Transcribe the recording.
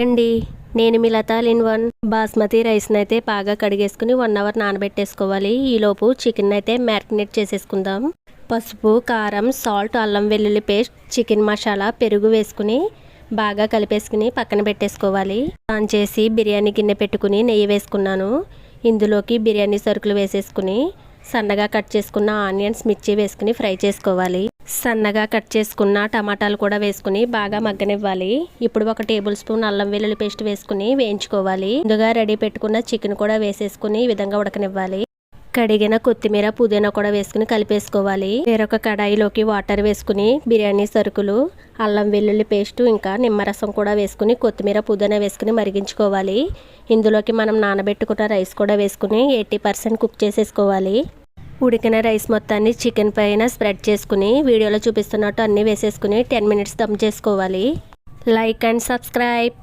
Hi అండి, నేను మీ Lata Lin basmati రైస్ని అయితే బాగా కడిగేసుకుని 1 అవర్ నానబెట్టేసుకోవాలి. ఈలోపు చికెన్ అయితే మ్యారినేట్ చేసేసుకుందాం. పసుపు, కారం, సాల్ట్, అల్లం వెల్లుల్లి పేస్ట్, చికెన్ మసాలా, పెరుగు వేసుకుని బాగా కలిపేసుకుని పక్కన పెట్టేసుకోవాలి. ఆన్ చేసి బిర్యానీ గిన్నె పెట్టుకుని నెయ్యి వేసుకున్నాను. ఇందులోకి బిర్యానీ సరుకులు వేసేసుకుని సన్నగా కట్ చేసుకున్న ఆనియన్స్, మిర్చి వేసుకుని ఫ్రై చేసుకోవాలి. సన్నగా కట్ చేసుకున్న టమాటాలు కూడా వేసుకుని బాగా మగ్గనివ్వాలి. ఇప్పుడు 1 టేబుల్ స్పూన్ అల్లం వెల్లుల్లి పేస్ట్ వేసుకుని వేయించుకోవాలి. ముందుగా రెడీ పెట్టుకున్న చికెన్ కూడా వేసేసుకుని ఈ విధంగా ఉడకనివ్వాలి. కడిగిన కొత్తిమీర, పుదీనా కూడా వేసుకుని కలిపేసుకోవాలి. వేరొక కడాయిలోకి వాటర్ వేసుకుని బిర్యానీ సరుకులు, అల్లం వెల్లుల్లి పేస్టు, ఇంకా నిమ్మరసం కూడా వేసుకుని కొత్తిమీర, పుదీనా వేసుకుని మరిగించుకోవాలి. ఇందులోకి మనం నానబెట్టుకున్న రైస్ కూడా వేసుకుని 80% కుక్ చేసేసుకోవాలి. ఉడికిన రైస్ మొత్తాన్ని చికెన్ పైన స్ప్రెడ్ చేసుకుని వీడియోలో చూపిస్తున్నట్టు అన్నీ వేసేసుకుని 10 మినిట్స్ దమ్ చేసుకోవాలి. Like and subscribe.